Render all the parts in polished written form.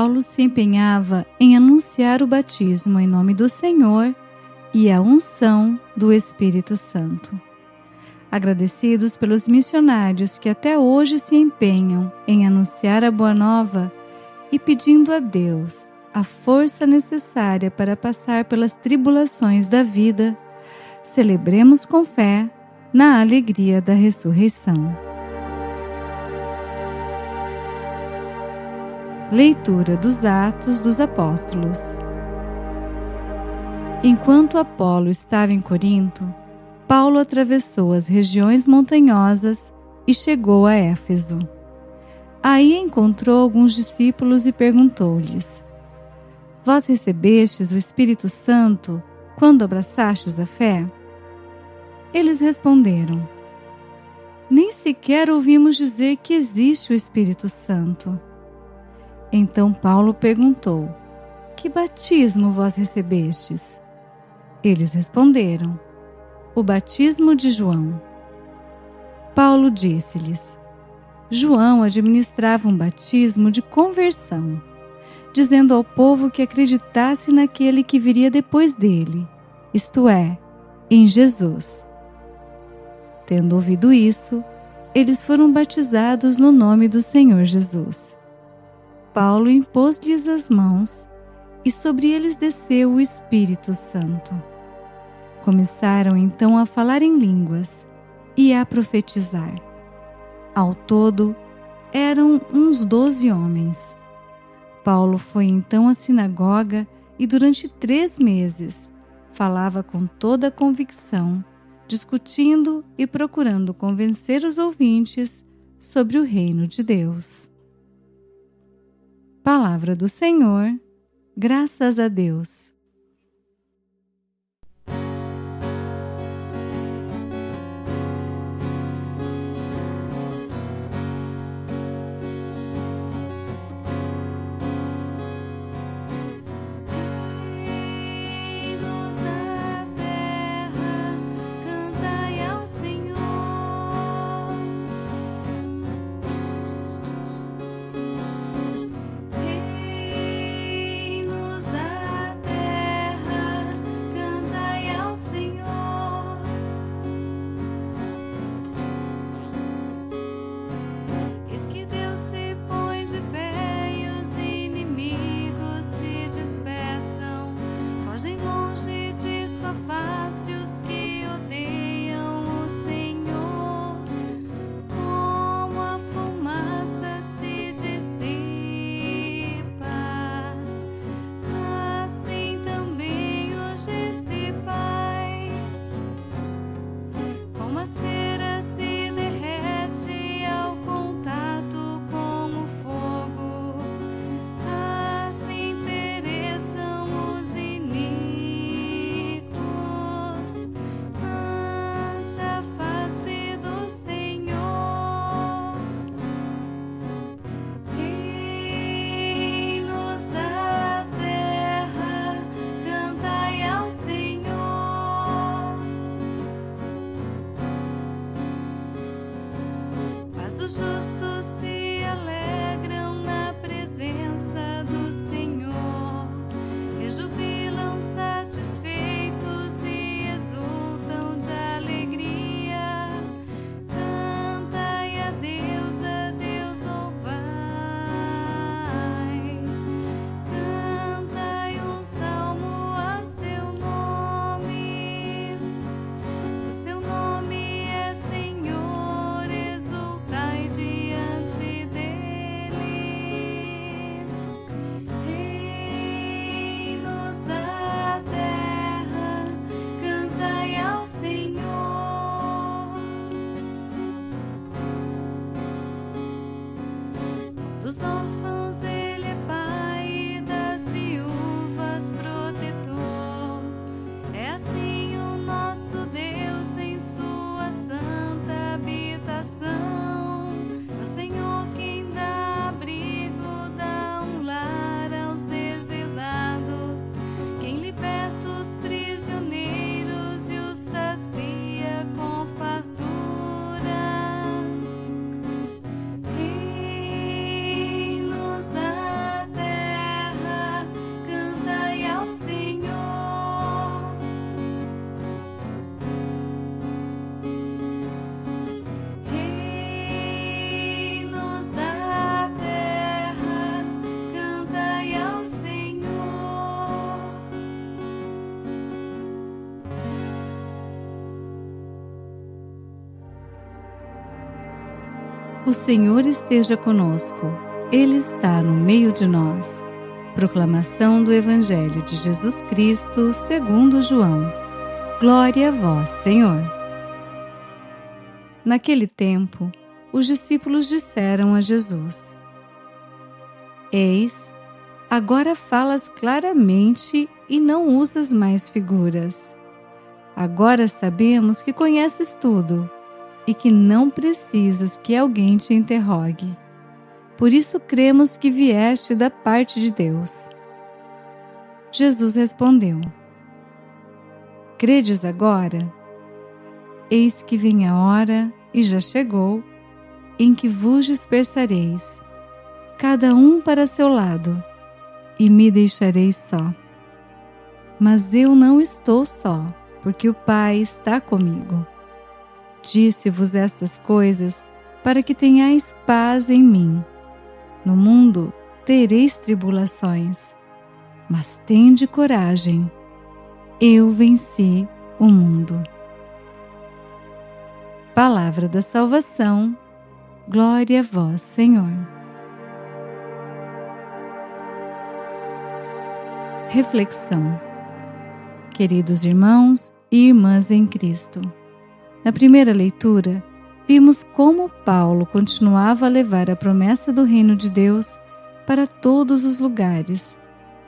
Paulo se empenhava em anunciar o batismo em nome do Senhor e a unção do Espírito Santo. Agradecidos pelos missionários que até hoje se empenham em anunciar a Boa Nova e pedindo a Deus a força necessária para passar pelas tribulações da vida, celebremos com fé na alegria da ressurreição. Leitura dos Atos dos Apóstolos. Enquanto Apolo estava em Corinto, Paulo atravessou as regiões montanhosas e chegou a Éfeso. Aí encontrou alguns discípulos e perguntou-lhes: Vós recebestes o Espírito Santo quando abraçastes a fé? Eles responderam: Nem sequer ouvimos dizer que existe o Espírito Santo. Então Paulo perguntou: Que batismo vós recebestes? Eles responderam: O batismo de João. Paulo disse-lhes: João administrava um batismo de conversão, dizendo ao povo que acreditasse naquele que viria depois dele, isto é, em Jesus. Tendo ouvido isso, eles foram batizados no nome do Senhor Jesus. Paulo impôs-lhes as mãos e sobre eles desceu o Espírito Santo. Começaram então a falar em línguas e a profetizar. Ao todo, eram uns 12 homens. Paulo foi então à sinagoga e durante 3 meses falava com toda a convicção, discutindo e procurando convencer os ouvintes sobre o reino de Deus. Palavra do Senhor, graças a Deus. Os justos se alegram na presença do Senhor, rejubilam satisfeitos e exultam de alegria. Cantai a Deus louvai. Cantai um salmo a seu nome. O seu nome é Senhor, exultai diante dele. O Senhor esteja conosco. Ele está no meio de nós. Proclamação do Evangelho de Jesus Cristo segundo João. Glória a vós, Senhor. Naquele tempo, os discípulos disseram a Jesus: Eis, agora falas claramente e não usas mais figuras. Agora sabemos que conheces tudo e que não precisas que alguém te interrogue. Por isso cremos que vieste da parte de Deus. Jesus respondeu: Credes agora? Eis que vem a hora, e já chegou, em que vos dispersareis, cada um para seu lado, e me deixareis só. Mas eu não estou só, porque o Pai está comigo. Disse-vos estas coisas para que tenhais paz em mim. No mundo tereis tribulações, mas tende coragem. Eu venci o mundo. Palavra da salvação. Glória a vós, Senhor. Reflexão. Queridos irmãos e irmãs em Cristo, na primeira leitura, vimos como Paulo continuava a levar a promessa do reino de Deus para todos os lugares,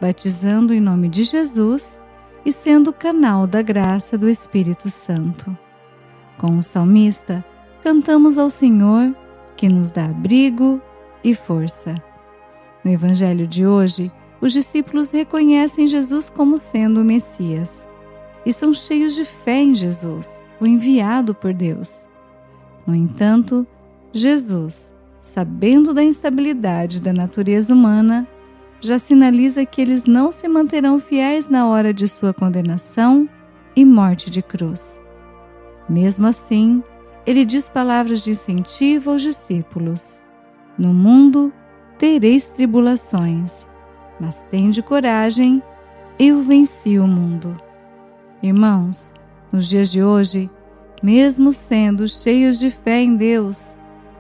batizando em nome de Jesus e sendo canal da graça do Espírito Santo. Com o salmista, cantamos ao Senhor, que nos dá abrigo e força. No Evangelho de hoje, os discípulos reconhecem Jesus como sendo o Messias e são cheios de fé em Jesus, o enviado por Deus. No entanto, Jesus, sabendo da instabilidade da natureza humana, já sinaliza que eles não se manterão fiéis na hora de sua condenação e morte de cruz. Mesmo assim, ele diz palavras de incentivo aos discípulos: No mundo tereis tribulações, mas tende coragem, eu venci o mundo. Irmãos, nos dias de hoje, mesmo sendo cheios de fé em Deus,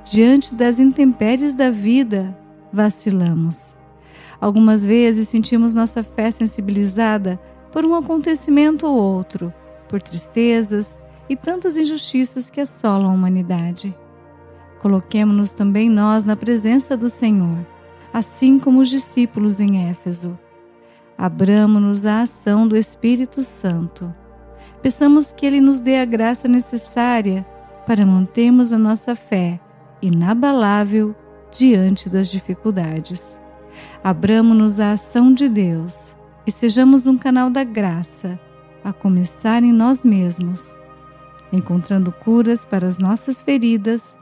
diante das intempéries da vida, vacilamos. Algumas vezes sentimos nossa fé sensibilizada por um acontecimento ou outro, por tristezas e tantas injustiças que assolam a humanidade. Coloquemo-nos também nós na presença do Senhor, assim como os discípulos em Éfeso. Abramo-nos à ação do Espírito Santo. Peçamos que Ele nos dê a graça necessária para mantermos a nossa fé inabalável diante das dificuldades. Abramo-nos à ação de Deus e sejamos um canal da graça, a começar em nós mesmos, encontrando curas para as nossas feridas,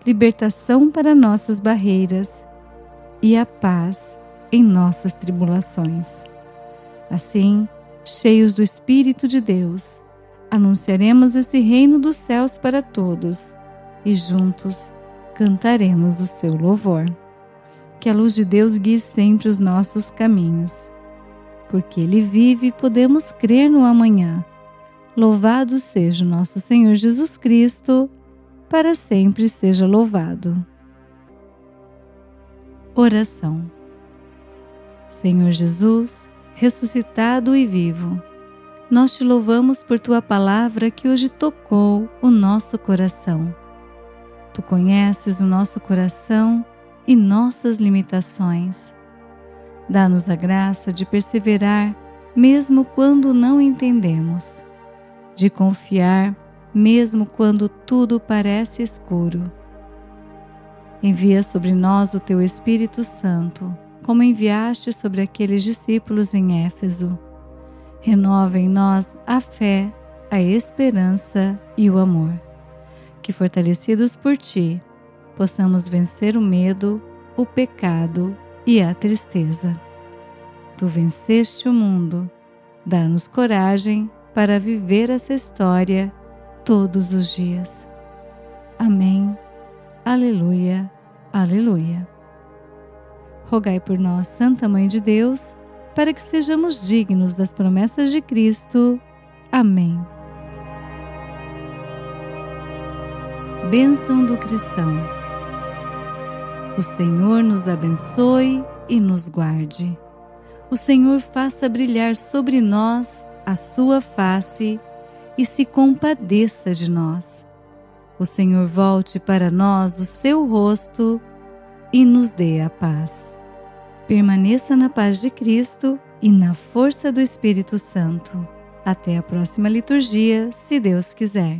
libertação para nossas barreiras e a paz em nossas tribulações. Assim, cheios do Espírito de Deus, anunciaremos esse reino dos céus para todos e juntos cantaremos o seu louvor. Que a luz de Deus guie sempre os nossos caminhos. Porque Ele vive, podemos crer no amanhã. Louvado seja o nosso Senhor Jesus Cristo, para sempre seja louvado. Oração. Senhor Jesus, ressuscitado e vivo, nós te louvamos por tua palavra que hoje tocou o nosso coração. Tu conheces o nosso coração e nossas limitações. Dá-nos a graça de perseverar mesmo quando não entendemos, de confiar mesmo quando tudo parece escuro. Envia sobre nós o teu Espírito Santo, como enviaste sobre aqueles discípulos em Éfeso. Renova em nós a fé, a esperança e o amor. Que, fortalecidos por ti, possamos vencer o medo, o pecado e a tristeza. Tu venceste o mundo, dá-nos coragem para viver essa história todos os dias. Amém. Aleluia. Aleluia. Rogai por nós, Santa Mãe de Deus, para que sejamos dignos das promessas de Cristo. Amém. Bênção do cristão. O Senhor nos abençoe e nos guarde. O Senhor faça brilhar sobre nós a sua face e se compadeça de nós. O Senhor volte para nós o seu rosto e nos dê a paz. Permaneça na paz de Cristo e na força do Espírito Santo. Até a próxima liturgia, se Deus quiser.